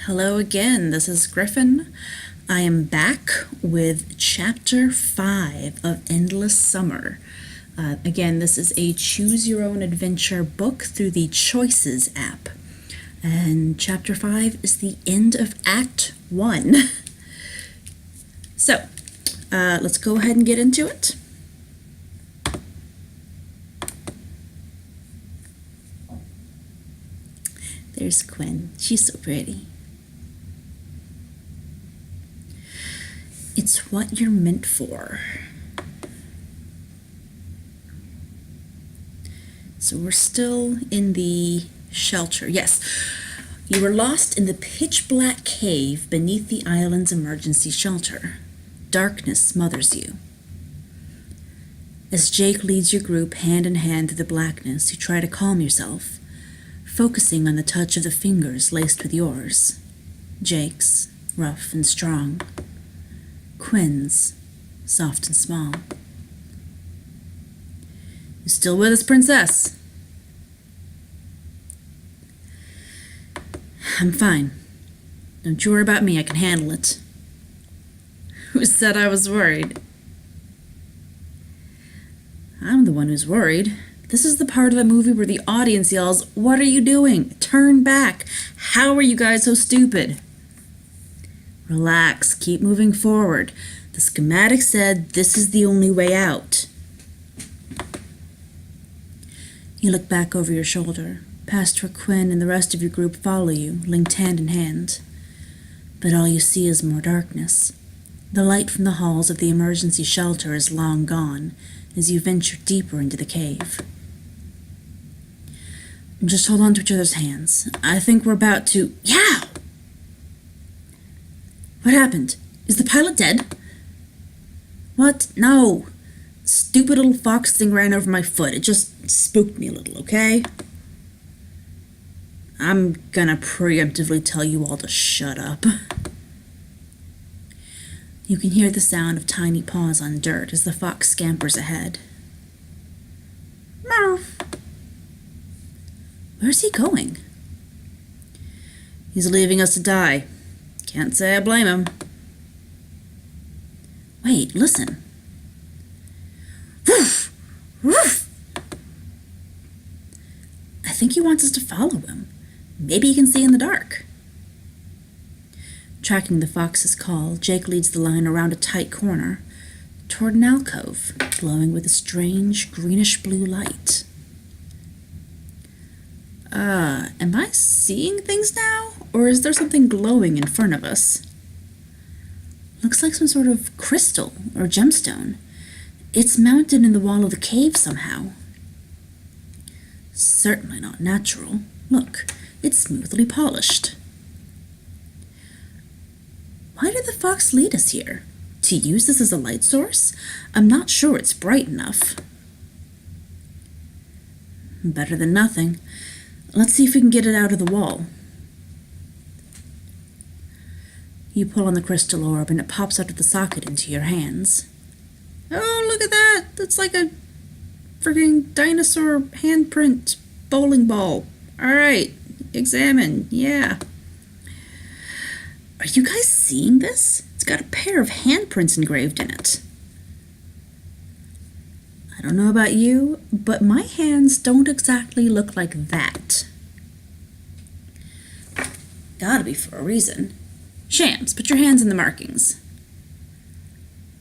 Hello again, this is Griffin. I am back with Chapter 5 of Endless Summer. Again, this is a choose your own adventure book through the Choices app. And Chapter 5 is the end of Act 1. So, let's go ahead and get into it. There's Quinn. She's so pretty. It's what you're meant for. So we're still in the shelter. Yes, you were lost in the pitch-black cave beneath the island's emergency shelter. Darkness smothers you. As Jake leads your group hand in hand through the blackness, you try to calm yourself, focusing on the touch of the fingers laced with yours. Jake's, rough and strong. Quinn's, soft and small. You still with us, Princess? I'm fine. Don't you worry about me, I can handle it. Who said I was worried? I'm the one who's worried. This is the part of the movie where the audience yells, "What are you doing? Turn back! How are you guys so stupid?" Relax, keep moving forward. The schematic said this is the only way out. You look back over your shoulder, past where Quinn and the rest of your group follow you, linked hand in hand. But all you see is more darkness. The light from the halls of the emergency shelter is long gone as you venture deeper into the cave. Just hold on to each other's hands. I think we're about to... Yow! What happened? Is the pilot dead? What? No. Stupid little fox thing ran over my foot. It just spooked me a little, okay? I'm gonna preemptively tell you all to shut up. You can hear the sound of tiny paws on dirt as the fox scampers ahead. Murph! Where's he going? He's leaving us to die. Can't say I blame him. Wait, listen. Woof! Woof! I think he wants us to follow him. Maybe he can see in the dark. Tracking the fox's call, Jake leads the line around a tight corner toward an alcove glowing with a strange greenish-blue light. Am I seeing things now? Or is there something glowing in front of us? Looks like some sort of crystal or gemstone. It's mounted in the wall of the cave somehow. Certainly not natural. Look, it's smoothly polished. Why did the fox lead us here? To use this as a light source? I'm not sure it's bright enough. Better than nothing. Let's see if we can get it out of the wall. You pull on the crystal orb and it pops out of the socket into your hands. Oh, look at that! That's like a frigging dinosaur handprint bowling ball. Alright, examine, yeah. Are you guys seeing this? It's got a pair of handprints engraved in it. I don't know about you, but my hands don't exactly look like that. Gotta be for a reason. Shams, put your hands in the markings.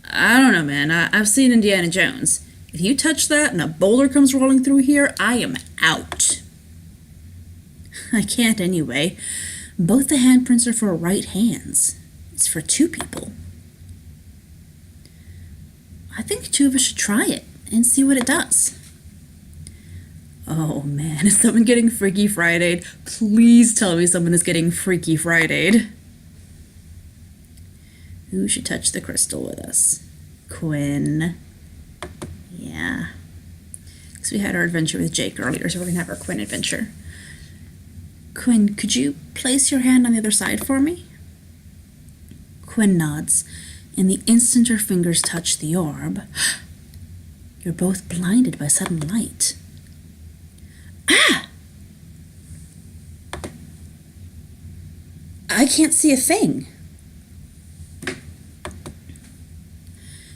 I don't know, man. I've seen Indiana Jones. If you touch that and a boulder comes rolling through here, I am out. I can't anyway. Both the handprints are for right hands. It's for two people. I think two of us should try it and see what it does. Oh man, is someone getting Freaky Friday'd? Please tell me someone is getting Freaky Friday'd. Who should touch the crystal with us? Quinn. Yeah. Because we had our adventure with Jake earlier, so we're going to have our Quinn adventure. Quinn, could you place your hand on the other side for me? Quinn nods, and the instant her fingers touch the orb, you're both blinded by sudden light. Ah! I can't see a thing.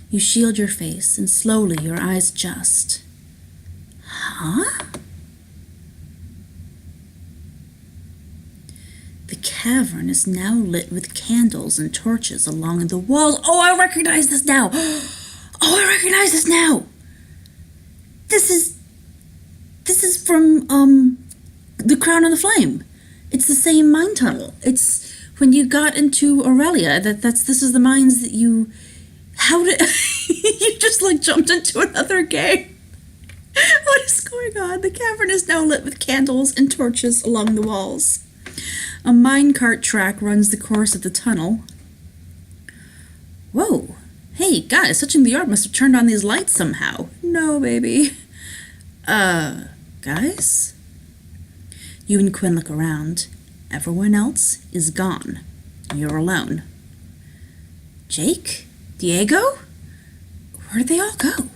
You shield your face, and slowly your eyes adjust. Huh? The cavern is now lit with candles and torches along the walls. Oh, I recognize this now! Oh, I recognize this now! This is from, The Crown and the Flame. It's the same mine tunnel. It's when you got into Aurelia. This is the mines that you... How did... you just, like, jumped into another game. What is going on? The cavern is now lit with candles and torches along the walls. A minecart track runs the course of the tunnel. Whoa. Hey, guys, touching the orb must have turned on these lights somehow. No, baby. Guys? You and Quinn look around. Everyone else is gone. You're alone. Jake? Diego? Where'd they all go?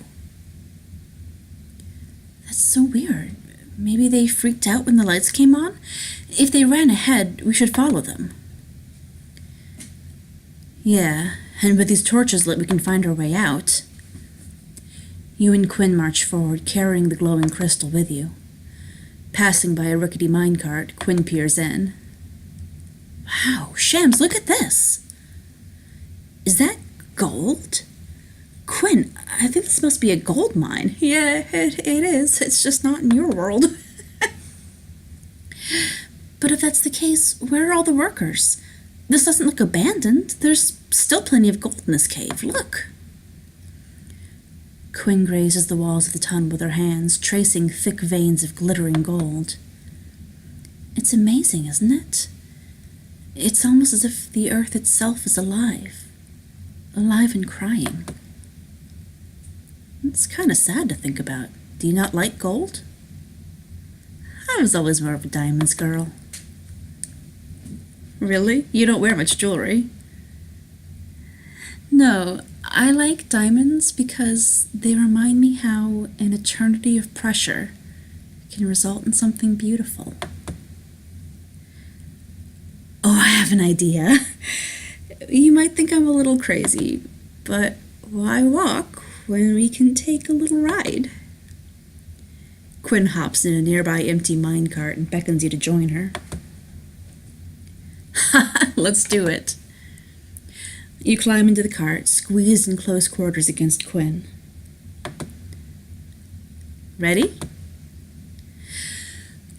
That's so weird. Maybe they freaked out when the lights came on? If they ran ahead, we should follow them. Yeah, and with these torches lit, we can find our way out. You and Quinn march forward, carrying the glowing crystal with you. Passing by a rickety minecart, Quinn peers in. Wow, Shams, look at this! Is that gold? Quinn, I think this must be a gold mine. Yeah, it is. It's just not in your world. But if that's the case, where are all the workers? This doesn't look abandoned. There's still plenty of gold in this cave. Look. Quinn grazes the walls of the tunnel with her hands, tracing thick veins of glittering gold. It's amazing, isn't it? It's almost as if the earth itself is alive. Alive and crying. It's kind of sad to think about. Do you not like gold? I was always more of a diamonds girl. Really? You don't wear much jewelry? No, I like diamonds because they remind me how an eternity of pressure can result in something beautiful. Oh, I have an idea. You might think I'm a little crazy, but why walk when we can take a little ride? Quinn hops in a nearby empty minecart and beckons you to join her. Let's do it. You climb into the cart, squeezed in close quarters against Quinn. Ready?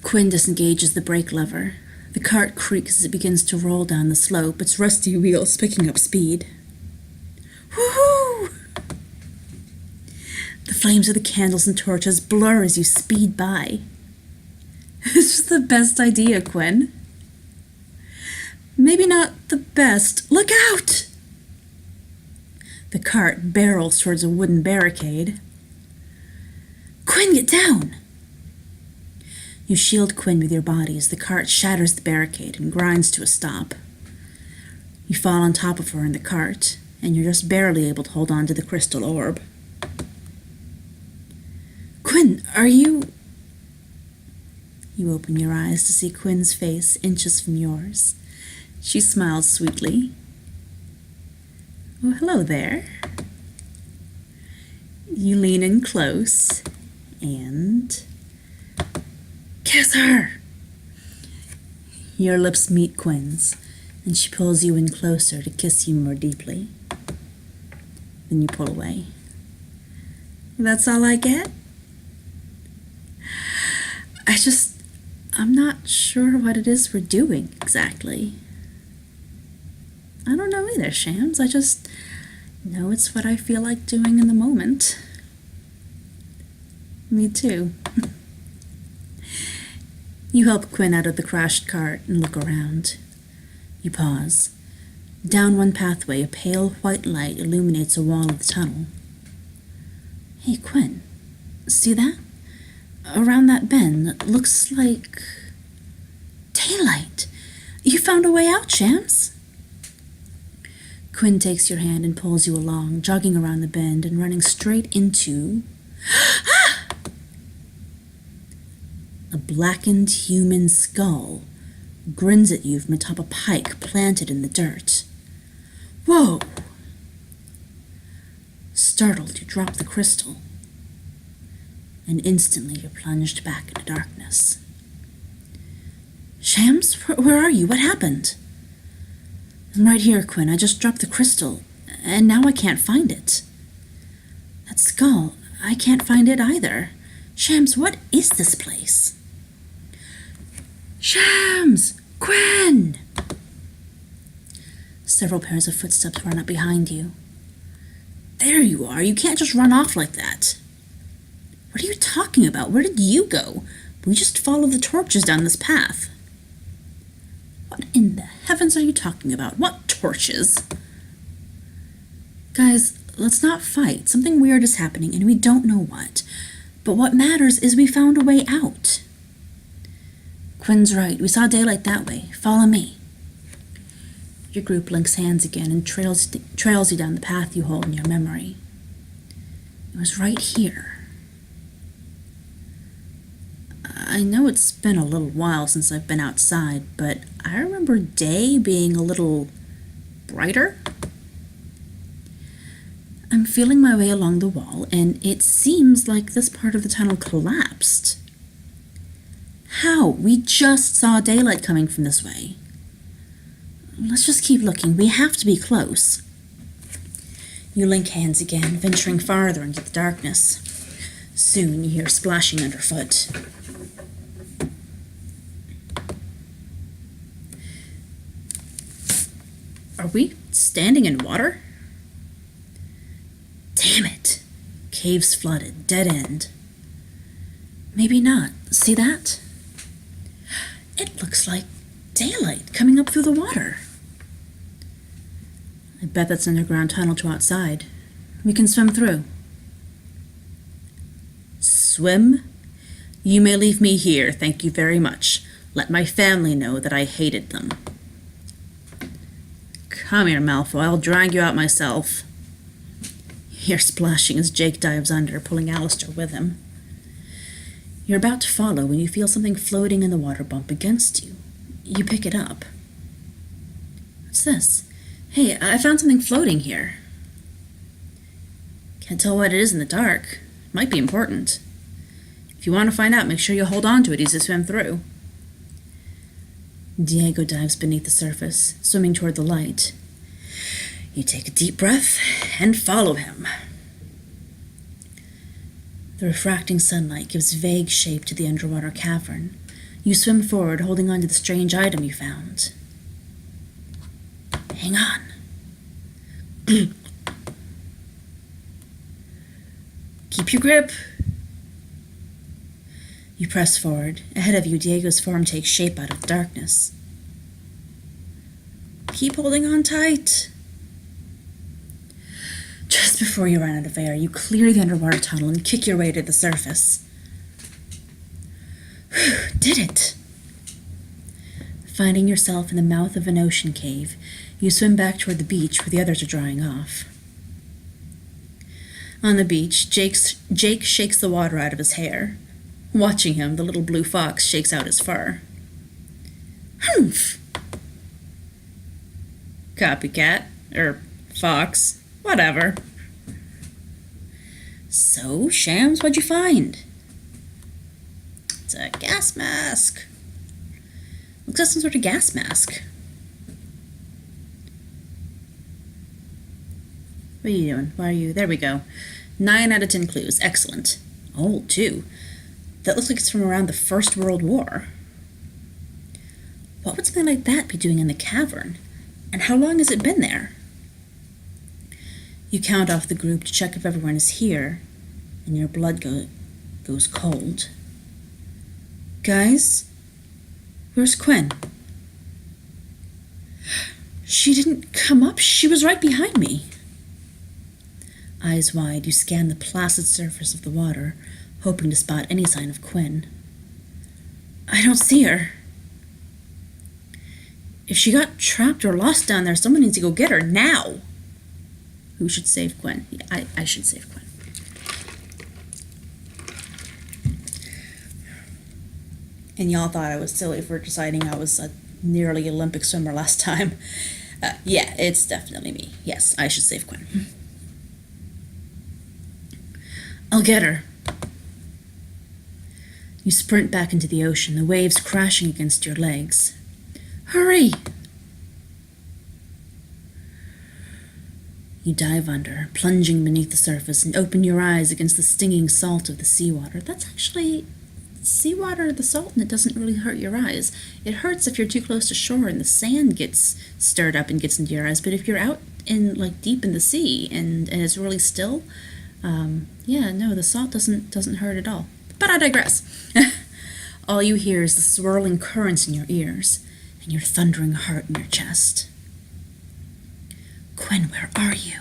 Quinn disengages the brake lever. The cart creaks as it begins to roll down the slope, its rusty wheels picking up speed. Woohoo! The flames of the candles and torches blur as you speed by. This is the best idea, Quinn. Maybe not the best. Look out! The cart barrels towards a wooden barricade. Quinn, get down! You shield Quinn with your body as the cart shatters the barricade and grinds to a stop. You fall on top of her in the cart, and you're just barely able to hold on to the crystal orb. Quinn, are you... You open your eyes to see Quinn's face inches from yours. She smiles sweetly. Oh, hello there. You lean in close and kiss her. Your lips meet Quinn's, and she pulls you in closer to kiss you more deeply. Then you pull away. That's all I get? I'm not sure what it is we're doing exactly. I don't know either, Shams. I just know it's what I feel like doing in the moment. Me too. You help Quinn out of the crashed cart and look around. You pause. Down one pathway, a pale white light illuminates a wall of the tunnel. Hey, Quinn, see that? Around that bend, it looks like daylight. You found a way out, Shams. Quinn takes your hand and pulls you along, jogging around the bend and running straight into a blackened human skull grins at you from atop a pike planted in the dirt. Whoa! Startled, you drop the crystal, and instantly you're plunged back into darkness. Shams, where are you? What happened? I'm right here, Quinn. I just dropped the crystal, and now I can't find it. That skull, I can't find it either. Shams, what is this place? Shams! Quinn! Several pairs of footsteps run up behind you. There you are. You can't just run off like that. What are you talking about? Where did you go? We just followed the torches down this path. What in the heavens are you talking about? What torches? Guys, let's not fight. Something weird is happening and we don't know what. But what matters is we found a way out. Quinn's right. We saw daylight that way. Follow me. Your group links hands again and trails you down the path you hold in your memory. It was right here. I know it's been a little while since I've been outside, but I remember day being a little brighter. I'm feeling my way along the wall, and it seems like this part of the tunnel collapsed. How? We just saw daylight coming from this way. Let's just keep looking. We have to be close. You link hands again, venturing farther into the darkness. Soon you hear splashing underfoot. Are we standing in water? Damn it. Cave's flooded. Dead end. Maybe not. See that? It looks like daylight coming up through the water. I bet that's an underground tunnel to outside. We can swim through. Swim? You may leave me here, thank you very much. Let my family know that I hated them. Come here, Malfoy. I'll drag you out myself. You hear splashing as Jake dives under, pulling Alistair with him. You're about to follow when you feel something floating in the water bump against you. You pick it up. What's this? Hey, I found something floating here. Can't tell what it is in the dark. Might be important. If you want to find out, make sure you hold on to it as you swim through. Diego dives beneath the surface, swimming toward the light. You take a deep breath and follow him. The refracting sunlight gives vague shape to the underwater cavern. You swim forward, holding on to the strange item you found. Hang on. Keep your grip. You press forward. Ahead of you, Diego's form takes shape out of the darkness. Keep holding on tight. Just before you run out of air, you clear the underwater tunnel and kick your way to the surface. Did it! Finding yourself in the mouth of an ocean cave, you swim back toward the beach where the others are drying off. On the beach, Jake shakes the water out of his hair. Watching him, the little blue fox shakes out his fur. Humph! Copycat, fox, whatever. So, Shams, what'd you find? It's a gas mask. Looks like some sort of gas mask. What are you doing? Why are you? There we go. 9 out of 10 clues. Excellent. Old, too. That looks like it's from around the First World War. What would something like that be doing in the cavern? And how long has it been there? You count off the group to check if everyone is here, and your blood goes cold. Guys, where's Quinn? She didn't come up. She was right behind me. Eyes wide, you scan the placid surface of the water, hoping to spot any sign of Quinn. I don't see her. If she got trapped or lost down there, someone needs to go get her now. Who should save Quinn? Yeah, I should save Quinn. And y'all thought I was silly for deciding I was a nearly Olympic swimmer last time. Yeah, it's definitely me. Yes, I should save Quinn. I'll get her. You sprint back into the ocean, the waves crashing against your legs. Hurry! You dive under, plunging beneath the surface, and open your eyes against the stinging salt of the seawater. That's actually seawater, the salt, and it doesn't really hurt your eyes. It hurts if you're too close to shore and the sand gets stirred up and gets into your eyes. But if you're out in deep in the sea and it's really still, the salt doesn't hurt at all. But I digress. All you hear is the swirling currents in your ears and your thundering heart in your chest. Quinn, where are you?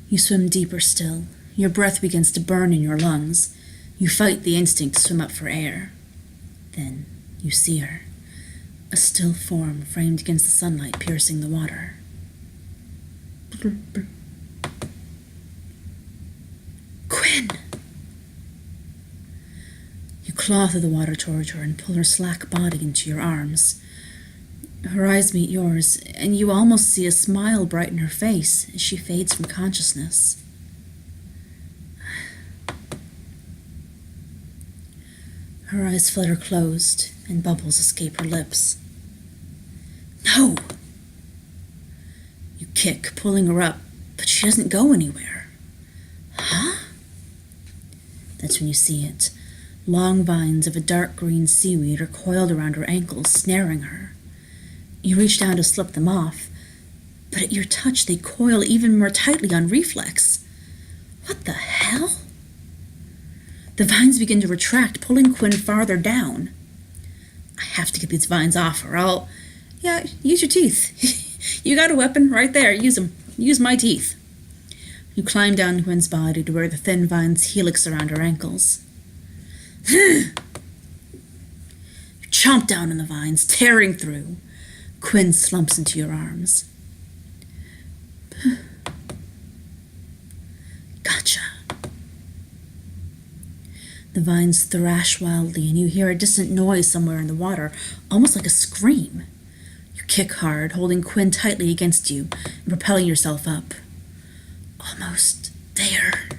You swim deeper still. Your breath begins to burn in your lungs. You fight the instinct to swim up for air. Then you see her, a still form framed against the sunlight piercing the water. Quinn! You claw through the water toward her and pull her slack body into your arms. Her eyes meet yours, and you almost see a smile brighten her face as she fades from consciousness. Her eyes flutter closed, and bubbles escape her lips. No! You kick, pulling her up, but she doesn't go anywhere. Huh? That's when you see it. Long vines of a dark green seaweed are coiled around her ankles, snaring her. You reach down to slip them off, but at your touch they coil even more tightly on reflex. What the hell? The vines begin to retract, pulling Quinn farther down. I have to get these vines off or I'll... Yeah, use your teeth. You got a weapon right there. Use them. Use my teeth. You climb down Quinn's body to where the thin vines helix around her ankles. You chomp down on the vines, tearing through. Quinn slumps into your arms. Gotcha. The vines thrash wildly, and you hear a distant noise somewhere in the water, almost like a scream. You kick hard, holding Quinn tightly against you and propelling yourself up. Almost there.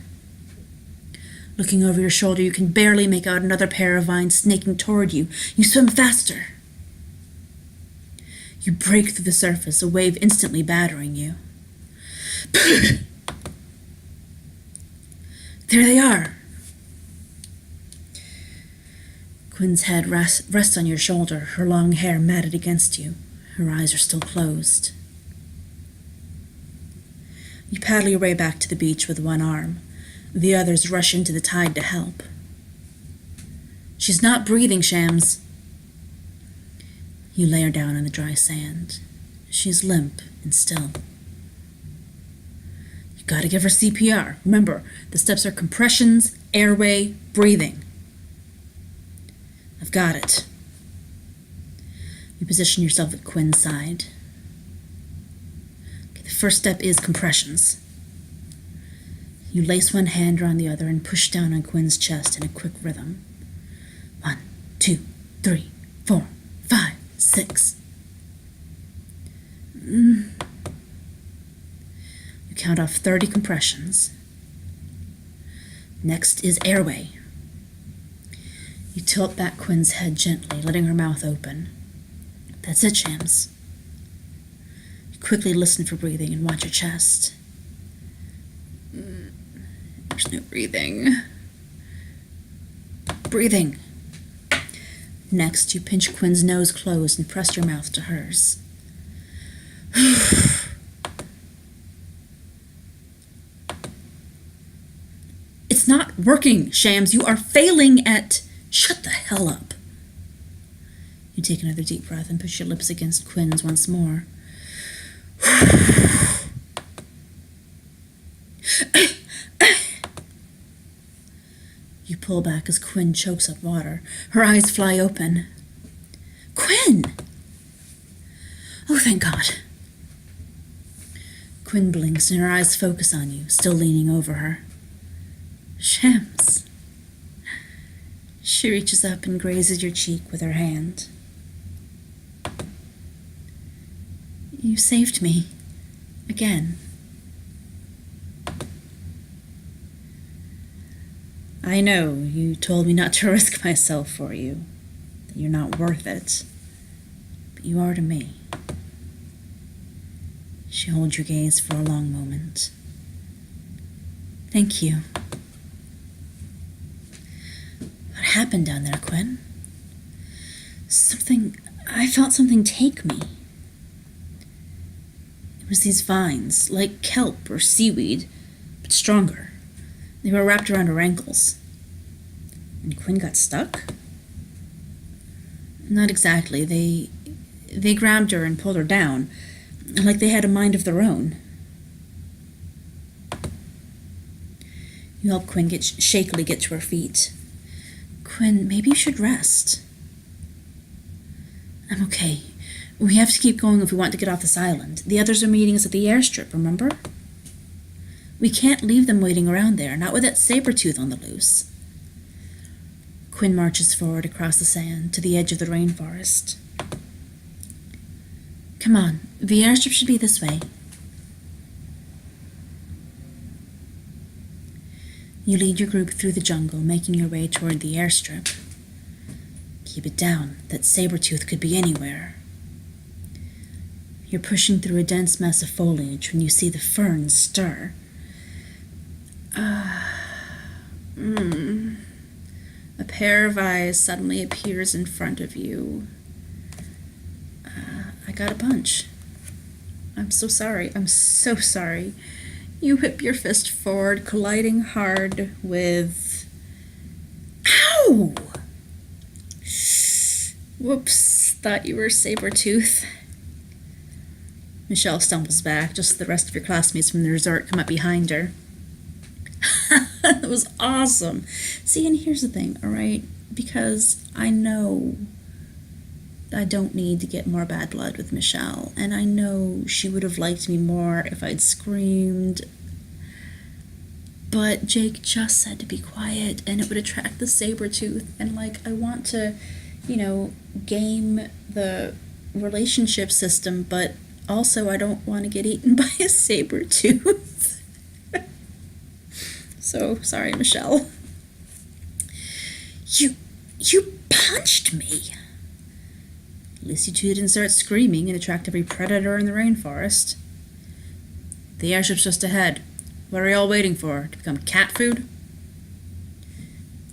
Looking over your shoulder, you can barely make out another pair of vines snaking toward you. You swim faster. You break through the surface, a wave instantly battering you. There they are. Quinn's head rests on your shoulder, her long hair matted against you. Her eyes are still closed. You paddle your way back to the beach with one arm. The others rush into the tide to help. She's not breathing, Shams. You lay her down on the dry sand. She's limp and still. You gotta give her CPR. Remember, the steps are compressions, airway, breathing. I've got it. You position yourself at Quinn's side. Okay, the first step is compressions. You lace one hand around the other and push down on Quinn's chest in a quick rhythm. 1, 2, 3, 4, 5, 6. You count off 30 compressions. Next is airway. You tilt back Quinn's head gently, letting her mouth open. That's it, Shams. You quickly listen for breathing and watch your chest. There's no breathing. Breathing. Next, you pinch Quinn's nose closed and press your mouth to hers. It's not working, Shams. You are failing at... Shut the hell up. You take another deep breath and push your lips against Quinn's once more. You pull back as Quinn chokes up water. Her eyes fly open. Quinn! Oh, thank God. Quinn blinks and her eyes focus on you, still leaning over her. Shams. She reaches up and grazes your cheek with her hand. You saved me. Again. I know, you told me not to risk myself for you, that you're not worth it, but you are to me. She holds your gaze for a long moment. Thank you. What happened down there, Quinn? I felt something take me. It was these vines, like kelp or seaweed, but stronger. They were wrapped around her ankles. And Quinn got stuck? Not exactly. They grabbed her and pulled her down, like they had a mind of their own. You help Quinn shakily get to her feet. Quinn, maybe you should rest. I'm okay. We have to keep going if we want to get off this island. The others are meeting us at the airstrip, remember? We can't leave them waiting around there, not with that saber-tooth on the loose. Quinn marches forward across the sand to the edge of the rainforest. Come on, the airstrip should be this way. You lead your group through the jungle, making your way toward the airstrip. Keep it down. That saber-tooth could be anywhere. You're pushing through a dense mass of foliage when you see the ferns stir. A pair of eyes suddenly appears in front of you. I got a punch. I'm so sorry. I'm so sorry. You whip your fist forward, colliding hard with... Ow! Whoops, thought you were Sabretooth. Michelle stumbles back, just as the rest of your classmates from the resort come up behind her. That was awesome. See, and here's the thing, all right? Because I know I don't need to get more bad blood with Michelle, and I know she would have liked me more if I'd screamed. But Jake just said to be quiet, and it would attract the saber-tooth, and, I want to, game the relationship system, but also I don't want to get eaten by a saber-tooth. So, sorry, Michelle. You punched me! At least you two didn't start screaming and attract every predator in the rainforest. The airship's just ahead. What are you all waiting for? To become cat food?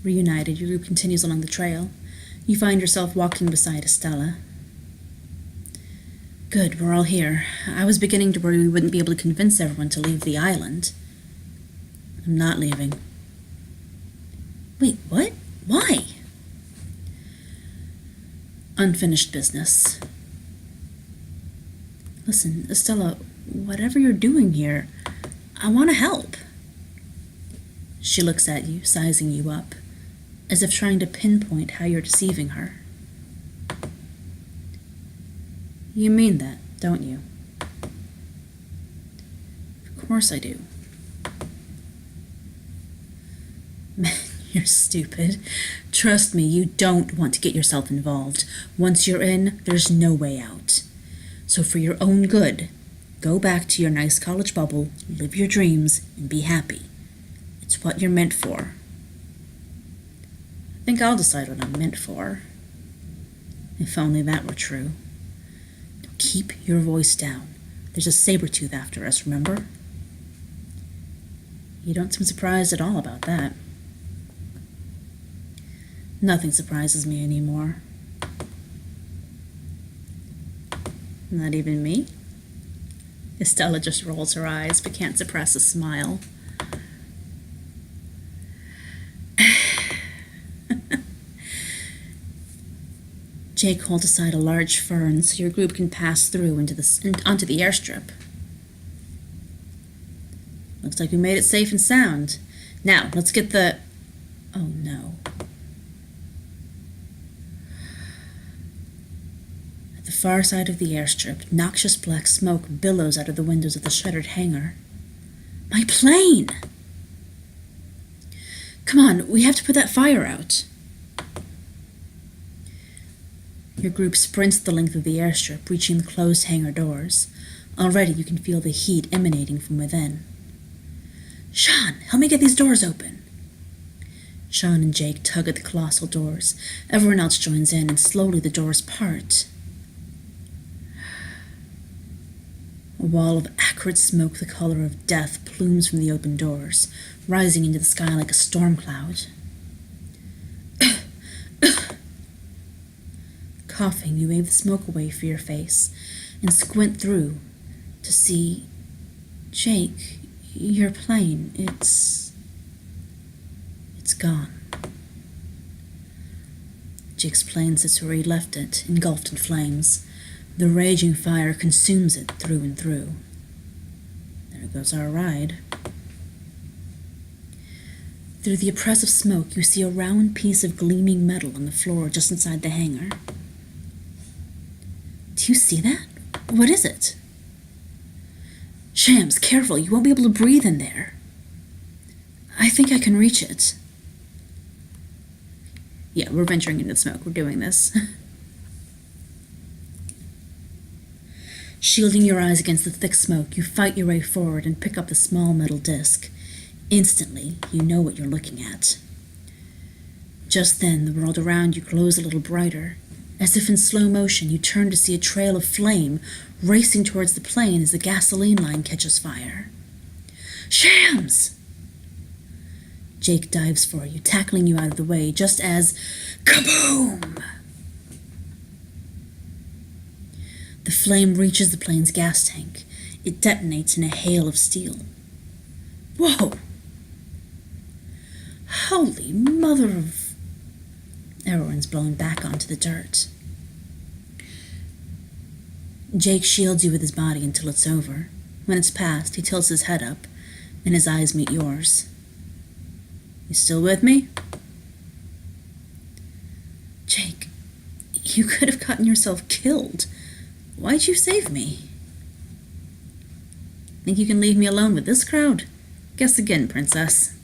Reunited, your group continues along the trail. You find yourself walking beside Estella. Good, we're all here. I was beginning to worry we wouldn't be able to convince everyone to leave the island. I'm not leaving. Wait, what? Why? Unfinished business. Listen, Estella, whatever you're doing here, I want to help. She looks at you, sizing you up, as if trying to pinpoint how you're deceiving her. You mean that, don't you? Of course I do. Man, you're stupid. Trust me, you don't want to get yourself involved. Once you're in, there's no way out. So for your own good, go back to your nice college bubble, live your dreams, and be happy. It's what you're meant for. I think I'll decide what I'm meant for. If only that were true. Keep your voice down. There's a saber-tooth after us, remember? You don't seem surprised at all about that. Nothing surprises me anymore. Not even me? Estella just rolls her eyes but can't suppress a smile. Jake holds aside a large fern so your group can pass through onto the airstrip. Looks like we made it safe and sound. Now, let's get the... Oh, no. At the far side of the airstrip, noxious black smoke billows out of the windows of the shuttered hangar. My plane! Come on, we have to put that fire out. Your group sprints the length of the airstrip, reaching the closed hangar doors. Already you can feel the heat emanating from within. Sean, help me get these doors open. Sean and Jake tug at the colossal doors. Everyone else joins in, and slowly the doors part. A wall of acrid smoke the color of death plumes from the open doors, rising into the sky like a storm cloud. Coughing, you wave the smoke away from your face and squint through to see... Jake, your plane, it's gone. Jake's plane sits where he left it, engulfed in flames. The raging fire consumes it through and through. There goes our ride. Through the oppressive smoke, you see a round piece of gleaming metal on the floor just inside the hangar. Do you see that? What is it? Shams, careful, you won't be able to breathe in there. I think I can reach it. Yeah, we're venturing into the smoke. We're doing this. Shielding your eyes against the thick smoke, you fight your way forward and pick up the small metal disc. Instantly, you know what you're looking at. Just then, the world around you glows a little brighter. As if in slow motion, you turn to see a trail of flame racing towards the plane as the gasoline line catches fire. Shams! Jake dives for you, tackling you out of the way, just as... Kaboom! The flame reaches the plane's gas tank. It detonates in a hail of steel. Whoa! Holy mother of... Everyone's blown back onto the dirt. Jake shields you with his body until it's over. When it's past, he tilts his head up, and his eyes meet yours. You still with me? Jake, you could have gotten yourself killed. Why'd you save me? Think you can leave me alone with this crowd? Guess again, princess.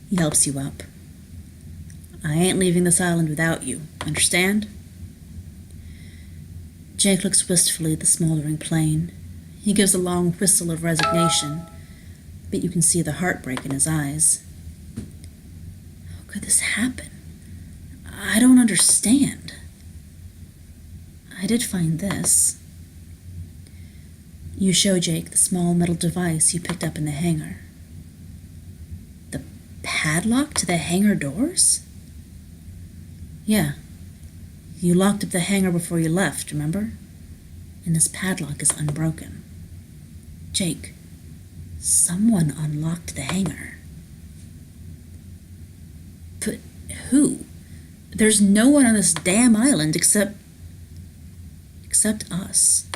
He helps you up. I ain't leaving this island without you, understand? Jake looks wistfully at the smoldering plane. He gives a long whistle of resignation, but you can see the heartbreak in his eyes. How could this happen? I don't understand. I did find this. You show Jake the small metal device you picked up in the hangar. The padlock to the hangar doors? Yeah. You locked up the hangar before you left, remember? And this padlock is unbroken. Jake, someone unlocked the hangar. But who? There's no one on this damn island except us.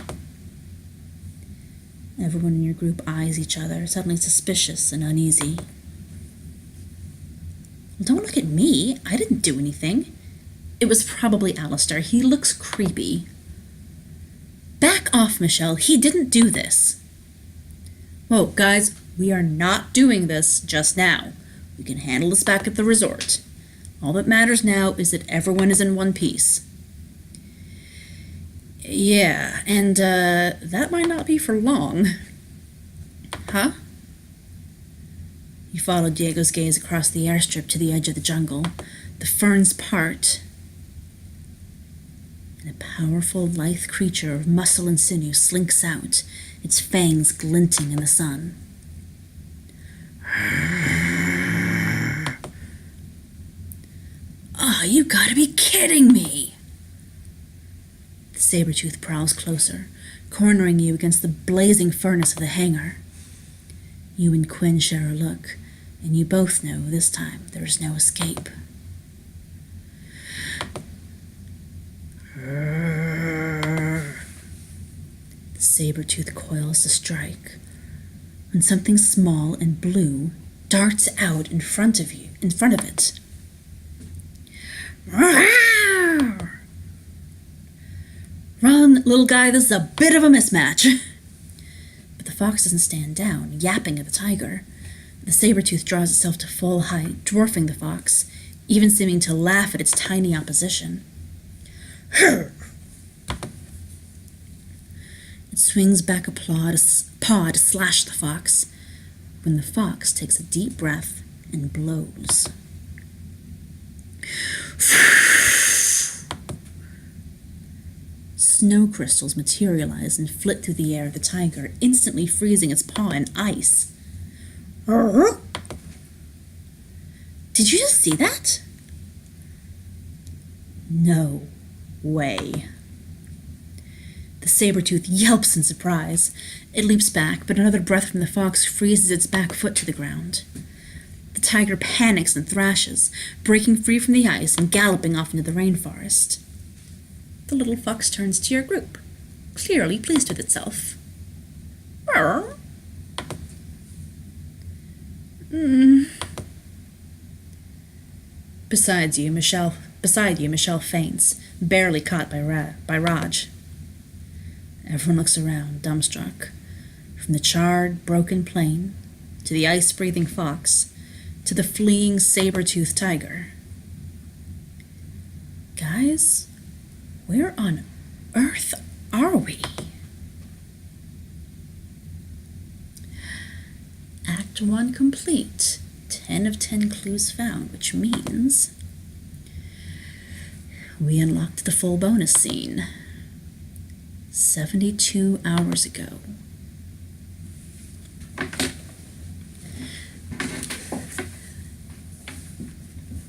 Everyone in your group eyes each other, suddenly suspicious and uneasy. Well, don't look at me. I didn't do anything. It was probably Alistair. He looks creepy. Back off, Michelle. He didn't do this. Whoa, guys, we are not doing this just now. We can handle this back at the resort. All that matters now is that everyone is in one piece. Yeah, and that might not be for long. Huh? You follow Diego's gaze across the airstrip to the edge of the jungle. The ferns part, and a powerful, lithe creature of muscle and sinew slinks out, its fangs glinting in the sun. Oh, you gotta be kidding me! The saber-tooth prowls closer, cornering you against the blazing furnace of the hangar. You and Quinn share a look, and you both know this time there is no escape. The saber-tooth coils to strike, when something small and blue darts out in front of it. Run, little guy, this is a bit of a mismatch. But the fox doesn't stand down, yapping at the tiger. The saber-tooth draws itself to full height, dwarfing the fox, even seeming to laugh at its tiny opposition. It swings back a paw to slash the fox, when the fox takes a deep breath and blows. Snow crystals materialize and flit through the air, the tiger instantly freezing its paw in ice. Did you just see that? No way. The saber-tooth yelps in surprise. It leaps back, but another breath from the fox freezes its back foot to the ground. The tiger panics and thrashes, breaking free from the ice and galloping off into the rainforest. The little fox turns to your group, clearly pleased with itself. Beside you, Michelle faints, barely caught by Raj. Everyone looks around, dumbstruck. From the charred, broken plain, to the ice-breathing fox, to the fleeing saber-toothed tiger. Guys, where on earth are we? Act 1 complete. 10 of 10 clues found, which means we unlocked the full bonus scene 72 hours ago.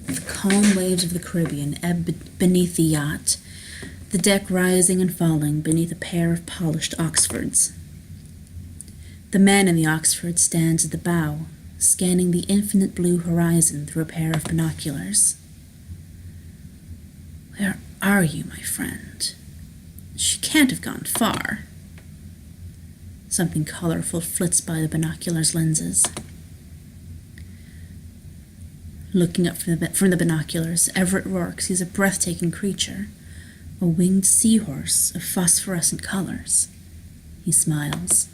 The calm waves of the Caribbean ebb beneath the yacht, the deck rising and falling beneath a pair of polished Oxfords. The man in the Oxford stands at the bow, scanning the infinite blue horizon through a pair of binoculars. Where are you, my friend? She can't have gone far. Something colorful flits by the binoculars' lenses. Looking up from the binoculars, Everett Rourke sees a breathtaking creature, a winged seahorse of phosphorescent colors. He smiles.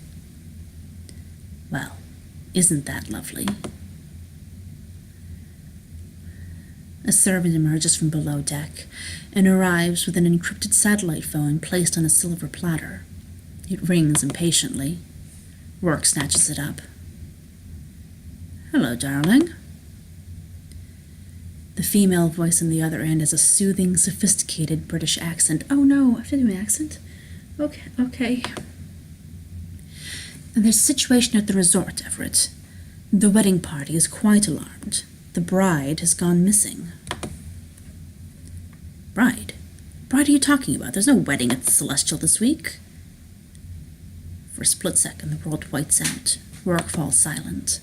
Well, isn't that lovely? A servant emerges from below deck and arrives with an encrypted satellite phone placed on a silver platter. It rings impatiently. Rourke snatches it up. Hello, darling. The female voice on the other end has a soothing, sophisticated British accent. Oh no, I have to do an accent? Okay. And there's a situation at the resort, Everett. The wedding party is quite alarmed. The bride has gone missing. Bride? Bride are you talking about? There's no wedding at the Celestial this week. For a split second, the world whites out. Rourke falls silent.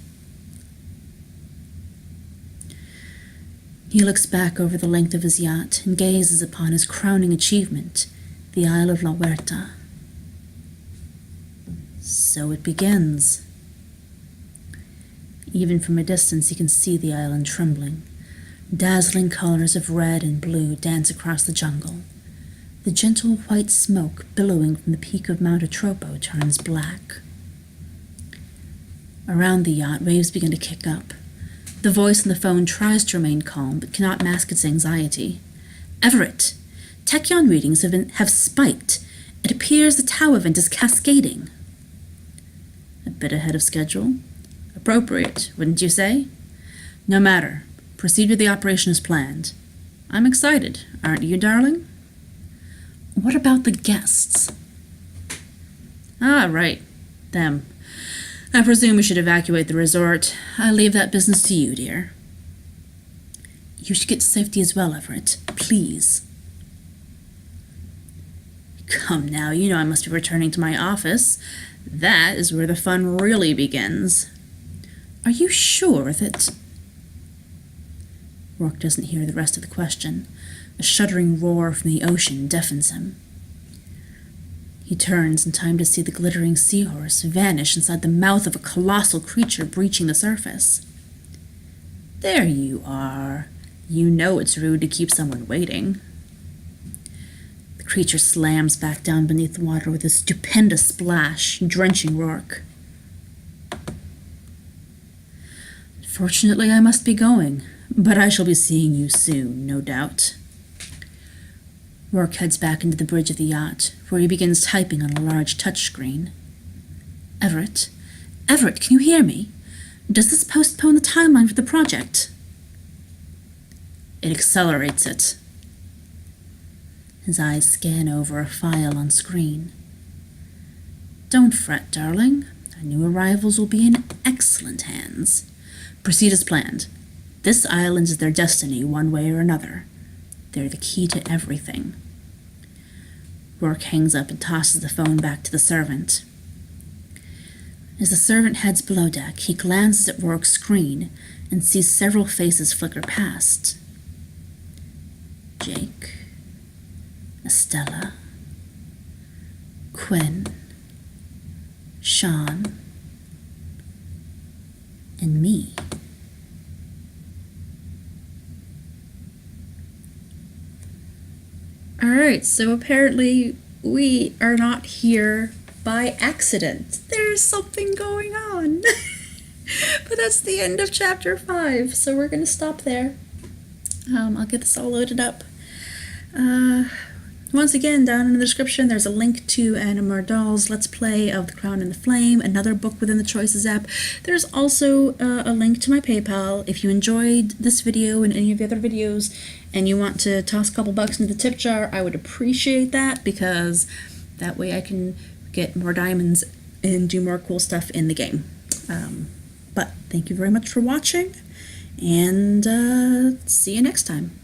He looks back over the length of his yacht and gazes upon his crowning achievement, the Isle of La Huerta. So it begins. Even from a distance, he can see the island trembling. Dazzling colors of red and blue dance across the jungle. The gentle white smoke billowing from the peak of Mount Atropo turns black. Around the yacht, waves begin to kick up. The voice on the phone tries to remain calm, but cannot mask its anxiety. Everett, Tachyon readings have spiked. It appears the Tau event is cascading. A bit ahead of schedule. Appropriate, wouldn't you say? No matter. Proceed with the operation as planned. I'm excited, aren't you, darling? What about the guests? Ah, right. Them. I presume we should evacuate the resort. I leave that business to you, dear. You should get to safety as well, Everett. Please. Come now, you know I must be returning to my office. That is where the fun really begins. Are you sure that... Rourke doesn't hear the rest of the question. A shuddering roar from the ocean deafens him. He turns in time to see the glittering seahorse vanish inside the mouth of a colossal creature breaching the surface. There you are. You know it's rude to keep someone waiting. The creature slams back down beneath the water with a stupendous splash, drenching Rourke. Fortunately, I must be going, but I shall be seeing you soon, no doubt. Rourke heads back into the bridge of the yacht, where he begins typing on a large touchscreen. Everett? Everett, can you hear me? Does this postpone the timeline for the project? It accelerates it. His eyes scan over a file on screen. Don't fret, darling. Our new arrivals will be in excellent hands. Proceed as planned. This island is their destiny, one way or another. They're the key to everything. Rourke hangs up and tosses the phone back to the servant. As the servant heads below deck, he glances at Rourke's screen and sees several faces flicker past. Jake, Estella, Quinn, Sean, and me. Alright, so apparently we are not here by accident. There's something going on. But that's the end of chapter 5, so we're going to stop there. I'll get this all loaded up. Once again, down in the description, there's a link to Anna Mardall's Let's Play of The Crown and the Flame, another book within the Choices app. There's also a link to my PayPal. If you enjoyed this video and any of the other videos, and you want to toss a couple bucks into the tip jar, I would appreciate that, because that way I can get more diamonds and do more cool stuff in the game. But thank you very much for watching, and see you next time.